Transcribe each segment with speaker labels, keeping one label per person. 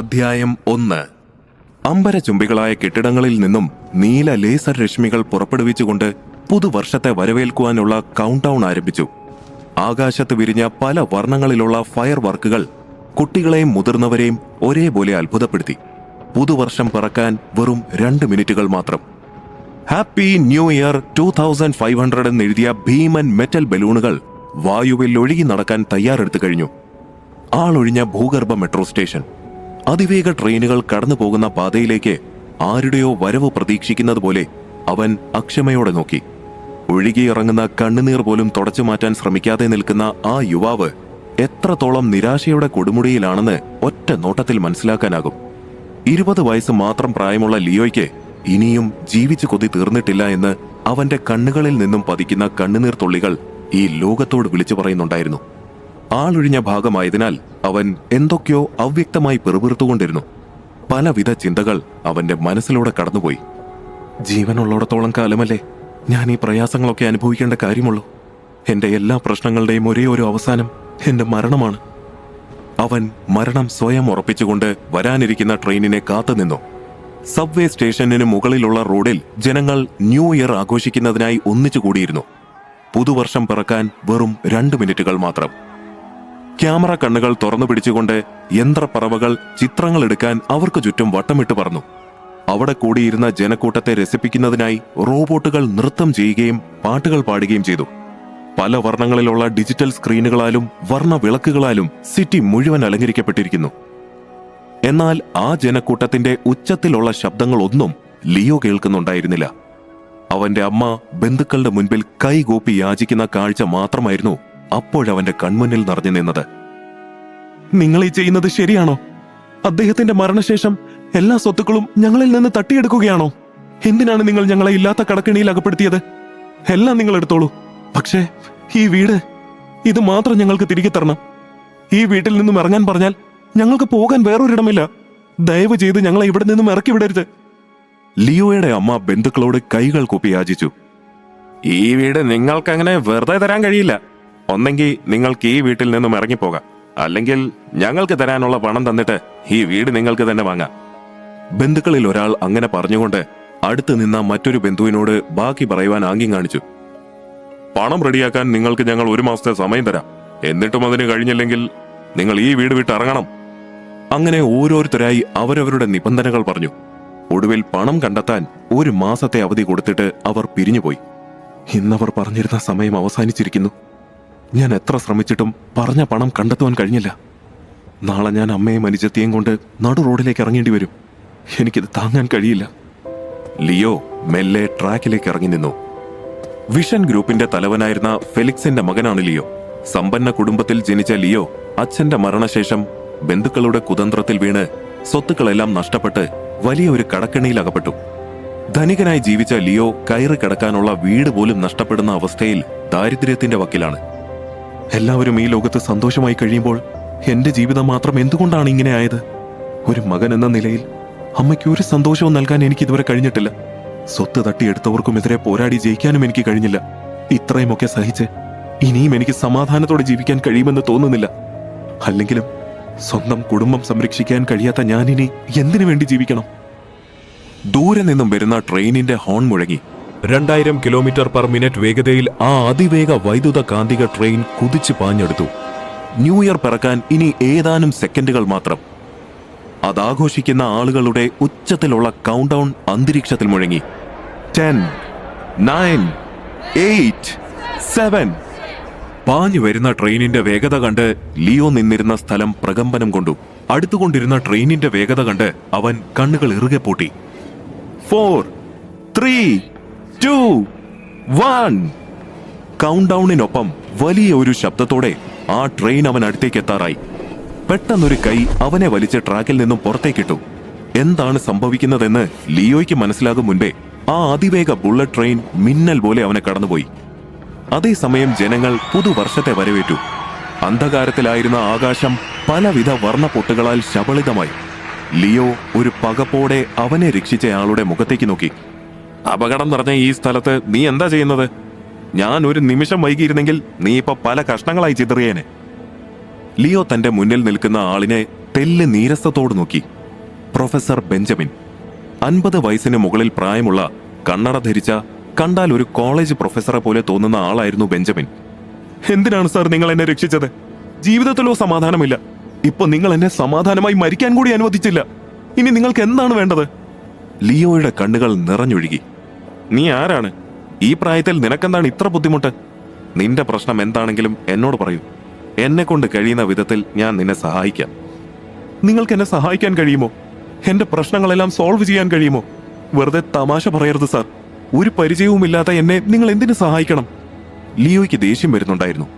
Speaker 1: അധ്യായം 1. അമ്പരചുംബികളായ കെട്ടിടങ്ങളിൽ നിന്നും നീല ലേസർ രശ്മികൾ പുറപ്പെടുവിച്ചുകൊണ്ട് പുതുവർഷത്തെ വരവേൽക്കുവാനുള്ള കൗണ്ട് ഡൗൺ ആരംഭിച്ചു. ആകാശത്ത് വിരിഞ്ഞ പല വർണ്ണങ്ങളിലുള്ള ഫയർ വർക്കുകൾ കുട്ടികളെയും മുതിർന്നവരെയും ഒരേപോലെ അത്ഭുതപ്പെടുത്തി. പുതുവർഷം പിറക്കാൻ വെറും 2 മിനിറ്റുകൾ മാത്രം. ഹാപ്പി ന്യൂ ഇയർ 2500 എന്നെഴുതിയ ഭീമൻ മെറ്റൽ ബലൂണുകൾ വായുവിൽ ഒഴുകി നടക്കാൻ തയ്യാറെടുത്തു കഴിഞ്ഞു. ആളൊഴിഞ്ഞ ഭൂഗർഭ മെട്രോ സ്റ്റേഷൻ. അതിവേഗ ട്രെയിനുകൾ കടന്നു പോകുന്ന പാതയിലേക്ക് ആരുടെയോ വരവ് പ്രതീക്ഷിക്കുന്നത് പോലെ അവൻ അക്ഷമയോടെ നോക്കി. ഒഴുകിയിറങ്ങുന്ന കണ്ണുനീർ പോലും തുടച്ചു മാറ്റാൻ ശ്രമിക്കാതെ നിൽക്കുന്ന ആ യുവാവ് എത്രത്തോളം നിരാശയുടെ കൊടുമുടിയിലാണെന്ന് ഒറ്റ നോട്ടത്തിൽ മനസ്സിലാക്കാനാകും. 20 വയസ്സ് മാത്രം പ്രായമുള്ള ലിയോയ്ക്ക് ഇനിയും ജീവിച്ചു കൊതി തീർന്നിട്ടില്ല എന്ന് അവന്റെ കണ്ണുകളിൽ നിന്നും പതിക്കുന്ന കണ്ണുനീർ തുള്ളികൾ ഈ ലോകത്തോട് വിളിച്ചു പറയുന്നുണ്ടായിരുന്നു. ആളൊഴിഞ്ഞ ഭാഗമായതിനാൽ അവൻ എന്തൊക്കെയോ അവ്യക്തമായി പെറുപിറുത്തുകൊണ്ടിരുന്നു. പലവിധ ചിന്തകൾ അവന്റെ മനസ്സിലൂടെ കടന്നുപോയി. ജീവനുള്ളിടത്തോളം കാലമല്ലേ ഞാൻ ഈ പ്രയാസങ്ങളൊക്കെ അനുഭവിക്കേണ്ട കാര്യമുള്ളൂ. എന്റെ എല്ലാ പ്രശ്നങ്ങളുടെയും ഒരേ ഒരു അവസാനം എന്റെ മരണമാണ്. അവൻ മരണം സ്വയം ഉറപ്പിച്ചുകൊണ്ട് വരാനിരിക്കുന്ന ട്രെയിനിനെ കാത്തുനിന്നു. സബ്വേ സ്റ്റേഷനിന് മുകളിലുള്ള റോഡിൽ ജനങ്ങൾ ന്യൂ ഇയർ ആഘോഷിക്കുന്നതിനായി ഒന്നിച്ചുകൂടിയിരുന്നു. പുതുവർഷം പിറക്കാൻ വെറും 2 മിനിറ്റുകൾ മാത്രം. ക്യാമറ കണ്ണുകൾ തുറന്നു പിടിച്ചുകൊണ്ട് യന്ത്രപ്പറവകൾ ചിത്രങ്ങൾ എടുക്കാൻ അവർക്ക് ചുറ്റും വട്ടമിട്ട് പറന്നു. അവിടെ കൂടിയിരുന്ന ജനക്കൂട്ടത്തെ രസിപ്പിക്കുന്നതിനായി റോബോട്ടുകൾ നൃത്തം ചെയ്യുകയും പാട്ടുകൾ പാടുകയും ചെയ്തു. പല വർണ്ണങ്ങളിലുള്ള ഡിജിറ്റൽ സ്ക്രീനുകളാലും വർണ്ണ വിളക്കുകളാലും സിറ്റി മുഴുവൻ അലങ്കരിക്കപ്പെട്ടിരിക്കുന്നു. എന്നാൽ ആ ജനക്കൂട്ടത്തിന്റെ ഉച്ചത്തിലുള്ള ശബ്ദങ്ങളൊന്നും ലിയോ കേൾക്കുന്നുണ്ടായിരുന്നില്ല. അവന്റെ അമ്മ ബന്ധുക്കളുടെ മുൻപിൽ കൈകൂപ്പി യാചിക്കുന്ന കാഴ്ച മാത്രമായിരുന്നു അപ്പോഴവന്റെ കൺമുന്നിൽ നിറഞ്ഞു നിന്നത്. നിങ്ങൾ ഈ ചെയ്യുന്നത് ശരിയാണോ? അദ്ദേഹത്തിന്റെ മരണശേഷം എല്ലാ സ്വത്തുക്കളും ഞങ്ങളിൽ നിന്ന് തട്ടിയെടുക്കുകയാണോ? എന്തിനാണ് നിങ്ങൾ ഞങ്ങളെ ഇല്ലാത്ത കടക്കിണിയിൽ അകപ്പെടുത്തിയത്? എല്ലാം നിങ്ങൾ എടുത്തോളൂ. പക്ഷേ ഈ വീട്, ഇത് മാത്രം ഞങ്ങൾക്ക് തിരികെ തരണം. ഈ വീട്ടിൽ നിന്നും ഇറങ്ങാൻ പറഞ്ഞാൽ ഞങ്ങൾക്ക് പോകാൻ വേറൊരിടമില്ല. ദയവ് ചെയ്ത് ഞങ്ങളെ ഇവിടെ നിന്നും ഇറക്കി വിടരുത്. ലിയോയുടെ അമ്മ ബന്ധുക്കളോട് കൈകൾ കൂപ്പി യാചിച്ചു. ഈ വീട് നിങ്ങൾക്കങ്ങനെ വെറുതെ തരാൻ കഴിയില്ല. ഒന്നെങ്കിൽ നിങ്ങൾക്ക് ഈ വീട്ടിൽ നിന്നും ഇറങ്ങിപ്പോകാം, അല്ലെങ്കിൽ ഞങ്ങൾക്ക് തരാനുള്ള പണം തന്നിട്ട് ഈ വീട് നിങ്ങൾക്ക് തന്നെ വാങ്ങാം. ബന്ധുക്കളിൽ ഒരാൾ അങ്ങനെ പറഞ്ഞുകൊണ്ട് അടുത്ത് നിന്ന മറ്റൊരു ബന്ധുവിനോട് ബാക്കി പറയുവാൻ ആംഗ്യം കാണിച്ചു. പണം റെഡിയാക്കാൻ നിങ്ങൾക്ക് ഞങ്ങൾ 1 മാസത്തെ സമയം തരാം. എന്നിട്ടും അതിന് കഴിഞ്ഞില്ലെങ്കിൽ നിങ്ങൾ ഈ വീട് വിട്ട് ഇറങ്ങണം. അങ്ങനെ ഓരോരുത്തരായി അവരവരുടെ നിബന്ധനകൾ പറഞ്ഞു. ഒടുവിൽ പണം കണ്ടെത്താൻ 1 മാസത്തെ അവധി കൊടുത്തിട്ട് അവർ പിരിഞ്ഞുപോയി. ഇന്നവർ പറഞ്ഞിരുന്ന സമയം അവസാനിച്ചിരിക്കുന്നു. ഞാൻ എത്ര ശ്രമിച്ചിട്ടും പറഞ്ഞ പണം കണ്ടെത്തുവാൻ കഴിഞ്ഞില്ല. നാളെ ഞാൻ അമ്മയും അനുജത്തിയും കൊണ്ട് നടു റോഡിലേക്ക് ഇറങ്ങേണ്ടി വരും. എനിക്കിത് താങ്ങാൻ കഴിയില്ല. ലിയോ മെല്ലെ ട്രാക്കിലേക്ക് ഇറങ്ങി നിന്നു. വിഷൻ ഗ്രൂപ്പിന്റെ തലവനായിരുന്ന ഫെലിക്സിന്റെ മകനാണ് ലിയോ. സമ്പന്ന കുടുംബത്തിൽ ജനിച്ച ലിയോ അച്ഛന്റെ മരണശേഷം ബന്ധുക്കളുടെ കുതന്ത്രത്തിൽ വീണ് സ്വത്തുക്കളെല്ലാം നഷ്ടപ്പെട്ട് വലിയ ഒരു കടക്കെണിയിൽ അകപ്പെട്ടു. ധനികനായി ജീവിച്ച ലിയോ കയറി കിടക്കാനുള്ള വീട് പോലും നഷ്ടപ്പെടുന്ന അവസ്ഥയിൽ ദാരിദ്ര്യത്തിന്റെ വക്കിലാണ്. എല്ലാവരും ഈ ലോകത്ത് സന്തോഷമായി കഴിയുമ്പോൾ എന്റെ ജീവിതം മാത്രം എന്തുകൊണ്ടാണ് ഇങ്ങനെ ആയത്? ഒരു മകൻ എന്ന നിലയിൽ അമ്മയ്ക്ക് ഒരു സന്തോഷവും നൽകാൻ എനിക്ക് ഇതുവരെ കഴിഞ്ഞിട്ടില്ല. സ്വത്ത് തട്ടിയെടുത്തവർക്കുമെതിരെ പോരാടി ജയിക്കാനും എനിക്ക് കഴിഞ്ഞില്ല. ഇത്രയുമൊക്കെ സഹിച്ച് ഇനിയും എനിക്ക് സമാധാനത്തോടെ ജീവിക്കാൻ കഴിയുമെന്ന് തോന്നുന്നില്ല. അല്ലെങ്കിലും സ്വന്തം കുടുംബം സംരക്ഷിക്കാൻ കഴിയാത്ത ഞാനിനി എന്തിനു വേണ്ടി ജീവിക്കണം? ദൂരെ നിന്നും വരുന്ന ട്രെയിനിന്റെ ഹോൺ മുഴങ്ങി. 2000 km/min വേഗതയിൽ ആ അതിവേഗ വൈദ്യുത കാന്തിക ട്രെയിൻ കുതിച്ചു പാഞ്ഞെടുത്തു. ന്യൂ ഇയർ പിറക്കാൻ ഇനി ഏതാനും സെക്കൻഡുകൾ മാത്രം. അതാഘോഷിക്കുന്ന ആളുകളുടെ ഉച്ചത്തിലുള്ള കൗണ്ട് ഡൗൺ അന്തരീക്ഷത്തിൽ മുഴങ്ങി. 10, 9, 8, 7. പാഞ്ഞു വരുന്ന ട്രെയിനിന്റെ വേഗത കണ്ട് ലിയോ നിന്നിരുന്ന സ്ഥലം പ്രകമ്പനം കൊണ്ടു. അടുത്തുകൊണ്ടിരുന്ന ട്രെയിനിന്റെ വേഗത കണ്ട് അവൻ കണ്ണുകൾ ഇറുകെ പൂട്ടി. 4, 3, 2, 1. കൗണ്ട് ഡൗണിനൊപ്പം വലിയ ഒരു ശബ്ദത്തോടെ ആ ട്രെയിൻ അവൻ അടുത്തേക്ക് എത്താറായി. പെട്ടെന്നൊരു കൈ അവനെ വലിച്ച് ട്രാക്കിൽ നിന്നും പുറത്തേക്കിട്ടു. എന്താണ് സംഭവിക്കുന്നതെന്ന് ലിയോയ്ക്ക് മനസ്സിലാകും മുൻപേ ആ അതിവേഗ ബുള്ളറ്റ് ട്രെയിൻ മിന്നൽ പോലെ അവനെ കടന്നുപോയി. അതേസമയം ജനങ്ങൾ പുതുവർഷത്തെ വരവേറ്റു. അന്ധകാരത്തിലായിരുന്ന ആകാശം പലവിധ വർണ്ണപ്പൊട്ടുകളാൽ ശബളിതമായി. ലിയോ ഒരു പകപ്പോടെ അവനെ രക്ഷിച്ചയാളുടെ മുഖത്തേക്ക് നോക്കി. അപകടം നിറഞ്ഞ ഈ സ്ഥലത്ത് നീ എന്താ ചെയ്യുന്നത്? ഞാൻ ഒരു നിമിഷം വൈകിയിരുന്നെങ്കിൽ നീ ഇപ്പൊ പല കഷ്ണങ്ങളായി ചിതറിയേനെ. ലിയോ തന്റെ മുന്നിൽ നിൽക്കുന്ന ആളിനെ തെല്ല് നീരസത്തോട് നോക്കി. Professor Benjamin. 50 വയസ്സിന് മുകളിൽ പ്രായമുള്ള, കണ്ണട ധരിച്ച, കണ്ടാൽ ഒരു കോളേജ് പ്രൊഫസറെ പോലെ തോന്നുന്ന ആളായിരുന്നു ബെഞ്ചമിൻ. എന്തിനാണ് സാർ നിങ്ങൾ എന്നെ രക്ഷിച്ചത്? ജീവിതത്തിലോ സമാധാനമില്ല. ഇപ്പൊ നിങ്ങൾ എന്നെ സമാധാനമായി മരിക്കാൻ കൂടി അനുവദിച്ചില്ല. ഇനി നിങ്ങൾക്ക് എന്താണ് വേണ്ടത്? ലിയോയുടെ കണ്ണുകൾ നിറഞ്ഞൊഴുകി. നീ ആരാണ്? ഈ പ്രായത്തിൽ നിനക്കെന്താണ് ഇത്ര ബുദ്ധിമുട്ട്? നിന്റെ പ്രശ്നം എന്താണെങ്കിലും എന്നോട് പറയൂ. എന്നെ കൊണ്ട് കഴിയുന്ന വിധത്തിൽ ഞാൻ നിന്നെ സഹായിക്കാം. നിങ്ങൾക്ക് എന്നെ സഹായിക്കാൻ കഴിയുമോ? എന്റെ പ്രശ്നങ്ങളെല്ലാം സോൾവ് ചെയ്യാൻ കഴിയുമോ? വെറുതെ തമാശ പറയരുത് സാർ. ഒരു പരിചയവുമില്ലാത്ത എന്നെ നിങ്ങൾ എന്തിനു സഹായിക്കണം? ലിയോയ്ക്ക് ദേഷ്യം വരുന്നുണ്ടായിരുന്നു.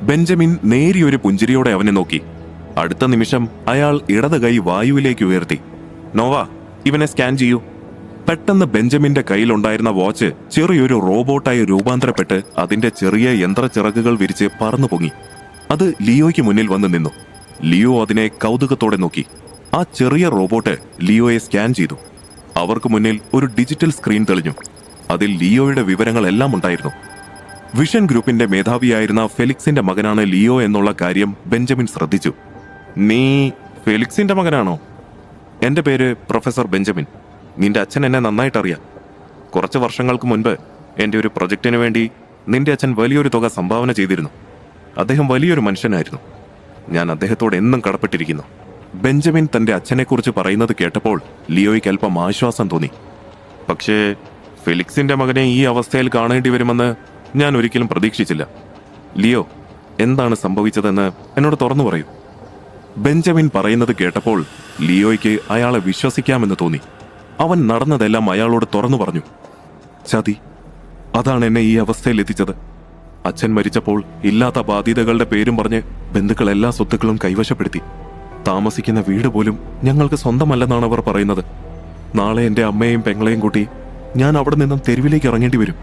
Speaker 1: ബെഞ്ചമിൻ നേരിയൊരു പുഞ്ചിരിയോടെ അവനെ നോക്കി. അടുത്ത നിമിഷം അയാൾ ഇടത് കൈ വായുവിലേക്ക് ഉയർത്തി. നോവ, ഇവനെ സ്കാൻ ചെയ്യൂ. പെട്ടെന്ന് ബെഞ്ചമിന്റെ കയ്യിലുണ്ടായിരുന്ന വാച്ച് ചെറിയൊരു റോബോട്ടായി രൂപാന്തരപ്പെട്ട് അതിന്റെ ചെറിയ യന്ത്രച്ചിറകുകൾ വിരിച്ച് പറന്നു പൊങ്ങി. അത് ലിയോയ്ക്ക് മുന്നിൽ വന്ന് നിന്നു. ലിയോ അതിനെ കൗതുകത്തോടെ നോക്കി. ആ ചെറിയ റോബോട്ട് ലിയോയെ സ്കാൻ ചെയ്തു. അവർക്ക് മുന്നിൽ ഒരു ഡിജിറ്റൽ സ്ക്രീൻ തെളിഞ്ഞു. അതിൽ ലിയോയുടെ വിവരങ്ങളെല്ലാം ഉണ്ടായിരുന്നു. വിഷൻ ഗ്രൂപ്പിന്റെ മേധാവിയായിരുന്ന ഫെലിക്സിന്റെ മകനാണ് ലിയോ എന്നുള്ള കാര്യം ബെഞ്ചമിൻ ശ്രദ്ധിച്ചു. നീ ഫെലിക്സിന്റെ മകനാണോ? എന്റെ പേര് പ്രൊഫസർ ബെഞ്ചമിൻ. നിന്റെ അച്ഛൻ എന്നെ നന്നായിട്ടറിയാം. കുറച്ച് വർഷങ്ങൾക്ക് മുൻപ് എന്റെ ഒരു പ്രൊജക്ടിന് വേണ്ടി നിന്റെ അച്ഛൻ വലിയൊരു തുക സംഭാവന ചെയ്തിരുന്നു. അദ്ദേഹം വലിയൊരു മനുഷ്യനായിരുന്നു. ഞാൻ അദ്ദേഹത്തോട് എന്നും കടപ്പെട്ടിരിക്കുന്നു. ബെഞ്ചമിൻ തന്റെ അച്ഛനെക്കുറിച്ച് പറയുന്നത് കേട്ടപ്പോൾ ലിയോയ്ക്ക് അല്പം ആശ്വാസം തോന്നി. പക്ഷേ ഫെലിക്സിന്റെ മകനെ ഈ അവസ്ഥയിൽ കാണേണ്ടി വരുമെന്ന് ഞാൻ ഒരിക്കലും പ്രതീക്ഷിച്ചില്ല. ലിയോ, എന്താണ് സംഭവിച്ചതെന്ന് എന്നോട് തുറന്നു പറയൂ. ബെഞ്ചമിൻ പറയുന്നത് കേട്ടപ്പോൾ ലിയോയ്ക്ക് അയാളെ വിശ്വസിക്കാമെന്ന് തോന്നി. അവൻ നടന്നതെല്ലാം അയാളോട് തുറന്നു പറഞ്ഞു. ചതി, അതാണ് എന്നെ ഈ അവസ്ഥയിൽ എത്തിച്ചത്. അച്ഛൻ മരിച്ചപ്പോൾ ഇല്ലാത്ത ബാധ്യതകളുടെ പേരും പറഞ്ഞ് ബന്ധുക്കൾ എല്ലാ സ്വത്തുക്കളും കൈവശപ്പെടുത്തി. താമസിക്കുന്ന വീട് പോലും ഞങ്ങൾക്ക് സ്വന്തമല്ലെന്നാണ് അവർ പറയുന്നത്. നാളെ എൻ്റെ അമ്മയെയും പെങ്ങളെയും കൂട്ടി ഞാൻ അവിടെ നിന്നും തെരുവിലേക്ക് ഇറങ്ങേണ്ടി വരും.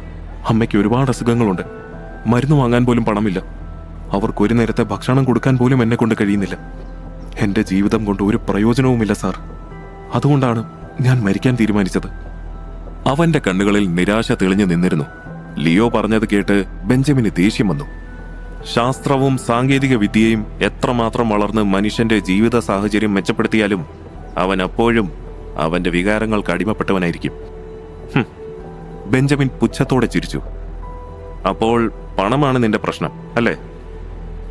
Speaker 1: അമ്മയ്ക്ക് ഒരുപാട് അസുഖങ്ങളുണ്ട്. മരുന്ന് വാങ്ങാൻ പോലും പണമില്ല. അവർക്കൊരു നേരത്തെ ഭക്ഷണം കൊടുക്കാൻ പോലും എന്നെ കൊണ്ട് കഴിയുന്നില്ല. എൻ്റെ ജീവിതം കൊണ്ട് ഒരു പ്രയോജനവുമില്ല സാർ. അതുകൊണ്ടാണ് ഞാൻ മരിക്കാൻ തീരുമാനിച്ചത്. അവന്റെ കണ്ണുകളിൽ നിരാശ തെളിഞ്ഞു നിന്നിരുന്നു. ലിയോ പറഞ്ഞത് കേട്ട് ബെഞ്ചമിന് ദേഷ്യം വന്നു. ശാസ്ത്രവും സാങ്കേതിക വിദ്യയും എത്രമാത്രം വളർന്ന് മനുഷ്യന്റെ ജീവിത സാഹചര്യം മെച്ചപ്പെടുത്തിയാലും അവൻ അപ്പോഴും അവന്റെ വികാരങ്ങൾക്ക് അടിമപ്പെട്ടവനായിരിക്കും. ബെഞ്ചമിൻ പുച്ഛത്തോടെ ചിരിച്ചു. അപ്പോൾ പണമാണ് നിന്റെ പ്രശ്നം അല്ലേ?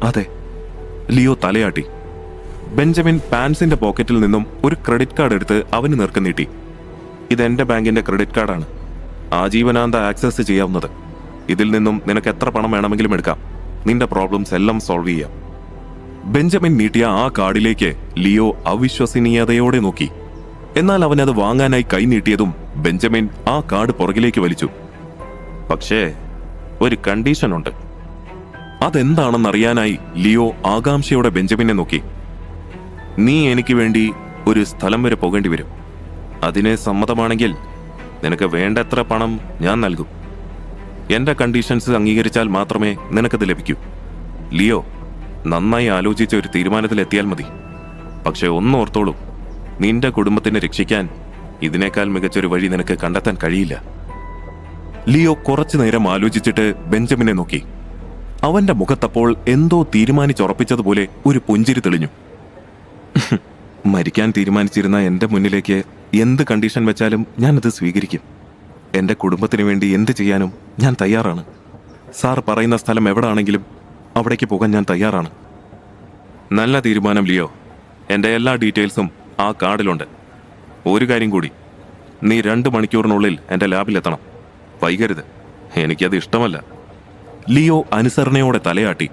Speaker 1: അതെ. ലിയോ തലയാട്ടി. ബെഞ്ചമിൻ പാൻസിന്റെ പോക്കറ്റിൽ നിന്നും ഒരു ക്രെഡിറ്റ് കാർഡ് എടുത്ത് അവന് നേർക്ക് നീട്ടി. ഇതെന്റെ ബാങ്കിന്റെ ക്രെഡിറ്റ് കാർഡാണ്. ആജീവനാന്ത ആക്സസ് ചെയ്യാവുന്നത്. ഇതിൽ നിന്നും നിനക്ക് എത്ര പണം വേണമെങ്കിലും എടുക്കാം. നിന്റെ പ്രോബ്ലംസ് എല്ലാം സോൾവ് ചെയ്യാം. ബെഞ്ചമിൻ നീട്ടിയ ആ കാർഡിലേക്ക് ലിയോ അവിശ്വസനീയതയോടെ നോക്കി. എന്നാൽ അവനത് വാങ്ങാനായി കൈ നീട്ടിയതും ബെഞ്ചമിൻ ആ കാർഡ് പുറകിലേക്ക് വലിച്ചു. പക്ഷേ ഒരു കണ്ടീഷനുണ്ട്. അതെന്താണെന്നറിയാനായി ലിയോ ആകാംക്ഷയോടെ ബെഞ്ചമിനെ നോക്കി. നീ എനിക്ക് വേണ്ടി ഒരു സ്ഥലം വരെ പോകേണ്ടി വരും. അതിന് സമ്മതമാണെങ്കിൽ നിനക്ക് വേണ്ടത്ര പണം ഞാൻ നൽകും. എന്റെ കണ്ടീഷൻസ് അംഗീകരിച്ചാൽ മാത്രമേ നിനക്കത് ലഭിക്കൂ. ലിയോ, നന്നായി ആലോചിച്ച ഒരു തീരുമാനത്തിലെത്തിയാൽ മതി. പക്ഷെ ഒന്നോർത്തോളൂ, നിന്റെ കുടുംബത്തിനെ രക്ഷിക്കാൻ ഇതിനേക്കാൾ മികച്ചൊരു വഴി നിനക്ക് കണ്ടെത്താൻ കഴിയില്ല. ലിയോ കുറച്ചു നേരം ആലോചിച്ചിട്ട് ബെഞ്ചമിനെ നോക്കി. അവന്റെ മുഖത്തപ്പോൾ എന്തോ തീരുമാനിച്ചുറപ്പിച്ചതുപോലെ ഒരു പുഞ്ചിരി തെളിഞ്ഞു. മരിക്കാൻ തീരുമാനിച്ചിരുന്ന എന്റെ മുന്നിലേക്ക് എന്ത് കണ്ടീഷൻ വെച്ചാലും ഞാനത് സ്വീകരിക്കും. എന്റെ കുടുംബത്തിന് വേണ്ടി എന്ത് ചെയ്യാനും ഞാൻ തയ്യാറാണ്. സാർ പറയുന്ന സ്ഥലം എവിടാണെങ്കിലും അവിടേക്ക് പോകാൻ ഞാൻ തയ്യാറാണ്. നല്ല തീരുമാനം ലിയോ. എൻ്റെ എല്ലാ ഡീറ്റെയിൽസും ആ കാർഡിലുണ്ട്. ഒരു കാര്യം കൂടി, നീ 2 മണിക്കൂറിനുള്ളിൽ എൻ്റെ ലാബിലെത്തണം. വൈകരുത്. എനിക്കത് ഇഷ്ടമല്ല. ലിയോ അനുസരണയോടെ തലയാട്ടി.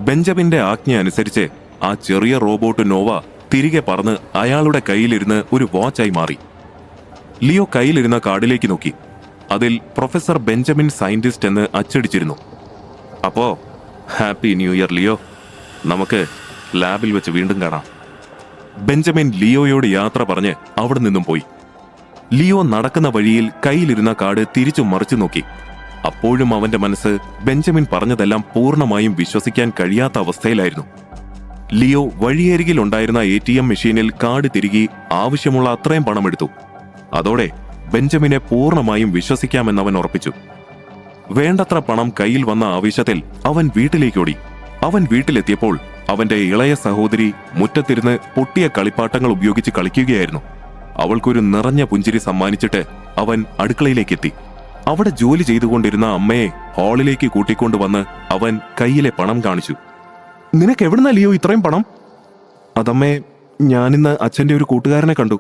Speaker 1: ബെഞ്ചമിന്റെ ആജ്ഞ അനുസരിച്ച് ആ ചെറിയ റോബോട്ട് നോവ തിരികെ പറന്ന് അയാളുടെ കയ്യിലിരുന്ന് ഒരു വാച്ചായി മാറി. ലിയോ കയ്യിലിരുന്ന കാർഡിലേക്ക് നോക്കി. അതിൽ പ്രൊഫസർ ബെഞ്ചമിൻ സയന്റിസ്റ്റ് എന്ന് അച്ചടിച്ചിരുന്നു. അപ്പോ ഹാപ്പി ന്യൂ ഇയർ ലിയോ. നമുക്ക് ലാബിൽ വെച്ച് വീണ്ടും കാണാം. ബെഞ്ചമിൻ ലിയോയോട് യാത്ര പറഞ്ഞ് അവിടെ നിന്നും പോയി. ലിയോ നടക്കുന്ന വഴിയിൽ കയ്യിലിരുന്ന കാർഡ് തിരിച്ചു മറിച്ചു നോക്കി. അപ്പോഴും അവന്റെ മനസ്സ് ബെഞ്ചമിൻ പറഞ്ഞതെല്ലാം പൂർണ്ണമായും വിശ്വസിക്കാൻ കഴിയാത്ത അവസ്ഥയിലായിരുന്നു. ലിയോ വഴിയരികിൽ ഉണ്ടായിരുന്ന ATM മെഷീനിൽ കാർഡ് തിരികെ ആവശ്യമുള്ള അത്രയും പണമെടുത്തു. അതോടെ ബെഞ്ചമിനെ പൂർണ്ണമായും വിശ്വസിക്കാമെന്നവൻ ഉറപ്പിച്ചു. വേണ്ടത്ര പണം കയ്യിൽ വന്ന ആവേശത്തിൽ അവൻ വീട്ടിലേക്കോടി. അവൻ വീട്ടിലെത്തിയപ്പോൾ അവന്റെ ഇളയ സഹോദരി മുറ്റത്തിരുന്ന് പൊട്ടിയ കളിപ്പാട്ടങ്ങൾ ഉപയോഗിച്ച് കളിക്കുകയായിരുന്നു. അവൾക്കൊരു നിറഞ്ഞ പുഞ്ചിരി സമ്മാനിച്ചിട്ട് അവൻ അടുക്കളയിലേക്കെത്തി. അവിടെ ജോലി ചെയ്തുകൊണ്ടിരുന്ന അമ്മയെ ഹാളിലേക്ക് കൂട്ടിക്കൊണ്ടുവന്ന് അവൻ കയ്യിലെ പണം കാണിച്ചു. നിനക്ക് എവിടുന്നാ ലിയോ ഇത്രയും പണം? അതമ്മേ, ഞാനിന്ന് അച്ഛന്റെ ഒരു കൂട്ടുകാരനെ കണ്ടു.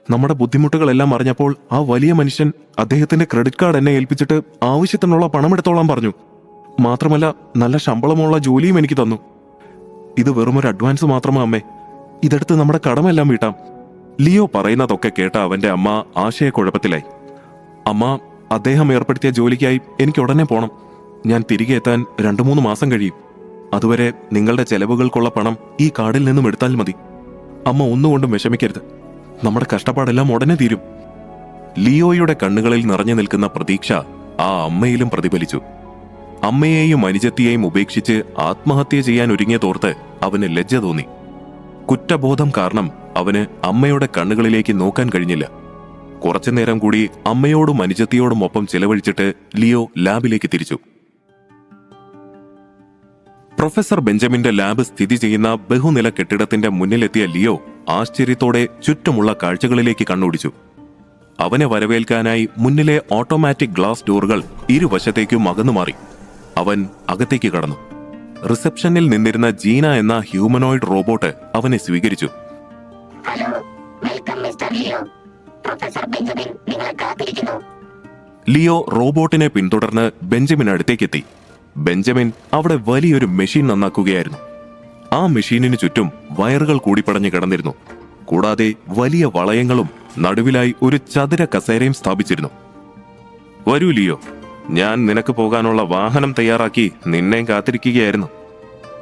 Speaker 1: നമ്മുടെ ബുദ്ധിമുട്ടുകളെല്ലാം അറിഞ്ഞപ്പോൾ ആ വലിയ മനുഷ്യൻ അദ്ദേഹത്തിന്റെ ക്രെഡിറ്റ് കാർഡ് എന്നെ ഏൽപ്പിച്ചിട്ട് ആവശ്യത്തിനുള്ള പണം എടുത്തോളാൻ പറഞ്ഞു. മാത്രമല്ല നല്ല ശമ്പളമുള്ള ജോലിയും എനിക്ക് തന്നു. ഇത് വെറുമൊരു അഡ്വാൻസ് മാത്രമാ അമ്മേ. ഇതെടുത്ത് നമ്മുടെ കടമെല്ലാം വീട്ടാം. ലിയോ പറയുന്നതൊക്കെ കേട്ട അവന്റെ അമ്മ ആശയക്കുഴപ്പത്തിലായി. അമ്മ, അദ്ദേഹം ഏർപ്പെടുത്തിയ ജോലിക്കായി എനിക്ക് ഉടനെ പോണം. ഞാൻ തിരികെ എത്താൻ 2-3 മാസം കഴിയും. അതുവരെ നിങ്ങളുടെ ചെലവുകൾക്കുള്ള പണം ഈ കാർഡിൽ നിന്നും എടുത്താൽ മതി. അമ്മ ഒന്നുകൊണ്ടും വിഷമിക്കരുത്. നമ്മുടെ കഷ്ടപ്പാടെല്ലാം ഉടനെ തീരും. ലിയോയുടെ കണ്ണുകളിൽ നിറഞ്ഞു നിൽക്കുന്ന പ്രതീക്ഷ ആ അമ്മയിലും പ്രതിഫലിച്ചു. അമ്മയെയും അനുജത്തിയെയും ഉപേക്ഷിച്ച് ആത്മഹത്യ ചെയ്യാൻ ഒരുങ്ങിയതോർത്ത് അവന് ലജ്ജ തോന്നി. കുറ്റബോധം കാരണം അവന് അമ്മയുടെ കണ്ണുകളിലേക്ക് നോക്കാൻ കഴിഞ്ഞില്ല. കുറച്ചുനേരം കൂടി അമ്മയോടും അനുജത്തിയോടും ഒപ്പം ചെലവഴിച്ചിട്ട് ലിയോ ലാബിലേക്ക് തിരിച്ചു. പ്രൊഫസർ ബെഞ്ചമിന്റെ ലാബ് സ്ഥിതി ചെയ്യുന്ന ബഹുനില കെട്ടിടത്തിന്റെ മുന്നിലെത്തിയ ലിയോ ആശ്ചര്യത്തോടെ ചുറ്റുമുള്ള കാഴ്ചകളിലേക്ക് കണ്ണോടിച്ചു. അവനെ വരവേൽക്കാനായി മുന്നിലെ ഓട്ടോമാറ്റിക് ഗ്ലാസ് ഡോറുകൾ ഇരുവശത്തേക്കും അകന്നുമാറി. അവൻ അകത്തേക്ക് കടന്നു. റിസപ്ഷനിൽ നിന്നിരുന്ന ജീന എന്ന ഹ്യൂമനോയിഡ് റോബോട്ട് അവനെ സ്വീകരിച്ചു. ലിയോ റോബോട്ടിനെ പിന്തുടർന്ന് ബെഞ്ചമിൻ അടുത്തേക്കെത്തി. ബെഞ്ചമിൻ അവിടെ വലിയൊരു മെഷീൻ നന്നാക്കുകയായിരുന്നു. ആ മെഷീനിന് ചുറ്റും വയറുകൾ കൂടിപ്പടഞ്ഞു കിടന്നിരുന്നു. കൂടാതെ വലിയ വളയങ്ങളും നടുവിലായി ഒരു ചതുര കസേരയും സ്ഥാപിച്ചിരുന്നു. വരൂ ലിയോ, ഞാൻ നിനക്ക് പോകാനുള്ള വാഹനം തയ്യാറാക്കി നിന്നെ കാത്തിരിക്കുകയായിരുന്നു.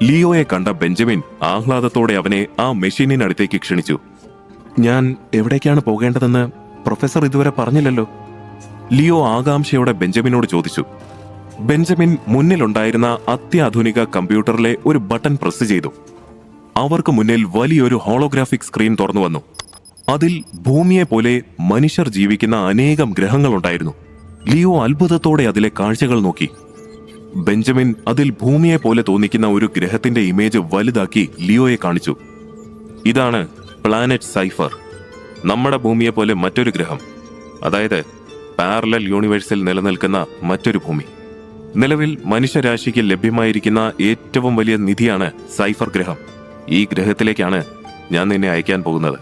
Speaker 1: ലിയോയെ കണ്ട ബെഞ്ചമിൻ ആഹ്ലാദത്തോടെ അവനെ ആ മെഷീനിനടുത്തേക്ക് ക്ഷണിച്ചു. ഞാൻ എവിടേക്കാണ് പോകേണ്ടതെന്ന് പ്രൊഫസർ ഇതുവരെ പറഞ്ഞില്ലല്ലോ. ലിയോ ആകാംക്ഷയോടെ ബെഞ്ചമിനോട് ചോദിച്ചു. ബെഞ്ചമിൻ മുന്നിലുണ്ടായിരുന്ന അത്യാധുനിക കമ്പ്യൂട്ടറിലെ ഒരു ബട്ടൺ പ്രസ് ചെയ്തു. അവർക്ക് മുന്നിൽ വലിയൊരു ഹോളോഗ്രാഫിക് സ്ക്രീൻ തുറന്നു വന്നു. അതിൽ ഭൂമിയെ പോലെ മനുഷ്യർ ജീവിക്കുന്ന അനേകം ഗ്രഹങ്ങളുണ്ടായിരുന്നു. ലിയോ അത്ഭുതത്തോടെ അതിലെ കാഴ്ചകൾ നോക്കി. ബെഞ്ചമിൻ അതിൽ ഭൂമിയെ പോലെ തോന്നിക്കുന്ന ഒരു ഗ്രഹത്തിന്റെ ഇമേജ് വലുതാക്കി ലിയോയെ കാണിച്ചു. ഇതാണ് പ്ലാനറ്റ് സൈഫർ. നമ്മുടെ ഭൂമിയെ പോലെ മറ്റൊരു ഗ്രഹം, അതായത് പാരലൽ യൂണിവേഴ്സിൽ നിലനിൽക്കുന്ന മറ്റൊരു ഭൂമി. നിലവിൽ മനുഷ്യരാശിക്ക് ലഭ്യമായിരിക്കുന്ന ഏറ്റവും വലിയ നിധിയാണ് സൈഫർ ഗ്രഹം. ഈ ഗ്രഹത്തിലേക്കാണ് ഞാൻ നിന്നെ അയക്കാൻ പോകുന്നത്.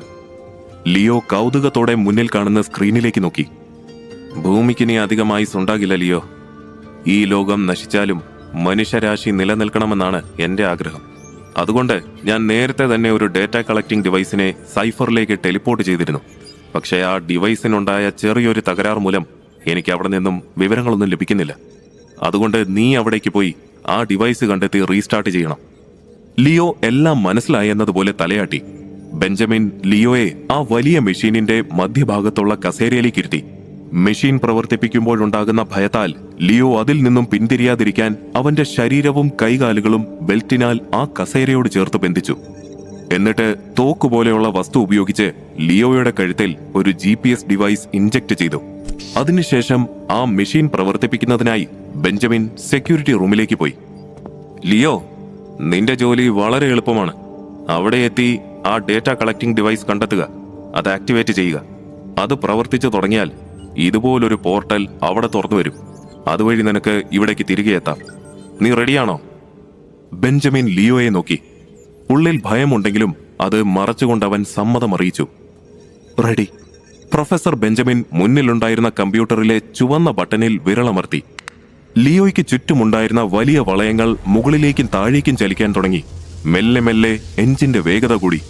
Speaker 1: ലിയോ കൗതുകത്തോടെ മുന്നിൽ കാണുന്ന സ്ക്രീനിലേക്ക് നോക്കി. ഭൂമിക്കിനി അധികമായി ഉണ്ടാകില്ല ലിയോ. ഈ ലോകം നശിച്ചാലും മനുഷ്യരാശി നിലനിൽക്കണമെന്നാണ് എന്റെ ആഗ്രഹം. അതുകൊണ്ട് ഞാൻ നേരത്തെ തന്നെ ഒരു ഡേറ്റ കളക്ടിംഗ് ഡിവൈസിനെ സൈഫറിലേക്ക് ടെലിപ്പോർട്ട് ചെയ്തിരുന്നു. പക്ഷേ ആ ഡിവൈസിനുണ്ടായ ചെറിയൊരു തകരാർ മൂലം എനിക്ക് അവിടെ നിന്നും വിവരങ്ങളൊന്നും ലഭിക്കുന്നില്ല. അതുകൊണ്ട് നീ അവിടേക്ക് പോയി ആ ഡിവൈസ് കണ്ടെത്തി റീസ്റ്റാർട്ട് ചെയ്യണം. ലിയോ എല്ലാം മനസ്സിലായെന്നതുപോലെ തലയാട്ടി. ബെഞ്ചമിൻ ലിയോയെ ആ വലിയ മെഷീനിന്റെ മധ്യഭാഗത്തുള്ള കസേരയിലേക്ക് ഇരുത്തി. മെഷീൻ പ്രവർത്തിപ്പിക്കുമ്പോഴുണ്ടാകുന്ന ഭയത്താൽ ലിയോ അതിൽ നിന്നും പിന്തിരിയാതിരിക്കാൻ അവന്റെ ശരീരവും കൈകാലുകളും ബെൽറ്റിനാൽ ആ കസേരയോട് ചേർത്ത് ബന്ധിച്ചു. എന്നിട്ട് തോക്കുപോലെയുള്ള വസ്തു ഉപയോഗിച്ച് ലിയോയുടെ കഴുത്തിൽ ഒരു GPS ഡിവൈസ് ഇൻജെക്ട് ചെയ്തു. അതിനുശേഷം ആ മെഷീൻ പ്രവർത്തിപ്പിക്കുന്നതിനായി ബെഞ്ചമിൻ സെക്യൂരിറ്റി റൂമിലേക്ക് പോയി. ലിയോ, നിന്റെ ജോലി വളരെ എളുപ്പമാണ്. അവിടെ എത്തി ആ ഡേറ്റ കളക്ടിംഗ് ഡിവൈസ് കണ്ടെത്തുക, അത് ആക്ടിവേറ്റ് ചെയ്യുക. അത് പ്രവർത്തിച്ചു തുടങ്ങിയാൽ ഇതുപോലൊരു പോർട്ടൽ അവിടെ തുറന്നു വരും. അതുവഴി നിനക്ക് ഇവിടേക്ക് തിരികെ എത്താം. നീ റെഡിയാണോ? ബെഞ്ചമിൻ ലിയോയെ നോക്കി. ഉള്ളിൽ ഭയമുണ്ടെങ്കിലും അത് മറച്ചുകൊണ്ടവൻ സമ്മതമറിയിച്ചു. റെഡി. പ്രൊഫസർ ബെഞ്ചമിൻ മുന്നിലുണ്ടായിരുന്ന കമ്പ്യൂട്ടറിലെ ചുവന്ന ബട്ടണിൽ വിരളമർത്തി. ലിയോയ്ക്ക് ചുറ്റുമുണ്ടായിരുന്ന വലിയ വളയങ്ങൾ മുകളിലേക്കും താഴേക്കും ചലിക്കാൻ തുടങ്ങി. മെല്ലെ മെല്ലെ എഞ്ചിന്റെ വേഗത കൂടി.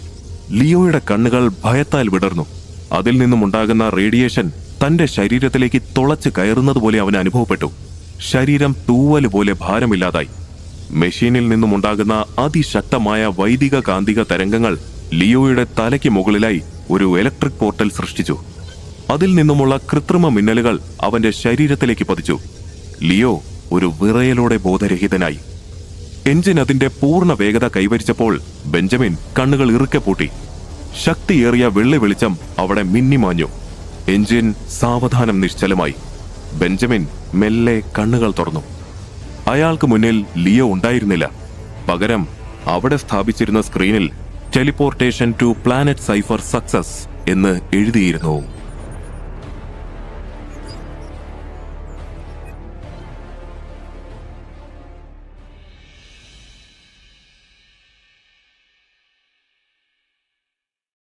Speaker 1: ലിയോയുടെ കണ്ണുകൾ ഭയത്താൽ വിടർന്നു. അതിൽ നിന്നുമുണ്ടാകുന്ന റേഡിയേഷൻ തന്റെ ശരീരത്തിലേക്ക് തുളച്ച് കയറുന്നതുപോലെ അവന് അനുഭവപ്പെട്ടു. ശരീരം തൂവലുപോലെ ഭാരമില്ലാതായി. മെഷീനിൽ നിന്നുമുണ്ടാകുന്ന അതിശക്തമായ വൈദിക കാന്തിക തരംഗങ്ങൾ ലിയോയുടെ തലയ്ക്ക് മുകളിലായി ഒരു ഇലക്ട്രിക് പോർട്ടൽ സൃഷ്ടിച്ചു. അതിൽ നിന്നുമുള്ള കൃത്രിമ മിന്നലുകൾ അവന്റെ ശരീരത്തിലേക്ക് പതിച്ചു. ലിയോ ഒരു വിറയലോടെ ബോധരഹിതനായി. എഞ്ചിൻ അതിന്റെ പൂർണ്ണ വേഗത കൈവരിച്ചപ്പോൾ ബെഞ്ചമിൻ കണ്ണുകൾ ഇറുക്കെ പൂട്ടി. ശക്തിയേറിയ വെള്ളി വെളിച്ചം അവിടെ മിന്നിമാഞ്ഞു. എഞ്ചിൻ സാവധാനം നിശ്ചലമായി. ബെഞ്ചമിൻ മെല്ലെ കണ്ണുകൾ തുറന്നു. അയാൾക്ക് മുന്നിൽ ലിയോ ഉണ്ടായിരുന്നില്ല. പകരം അവിടെ സ്ഥാപിച്ചിരുന്ന സ്ക്രീനിൽ teleportation to planet cipher success എന്ന് എഴുതിയിരുന്നു.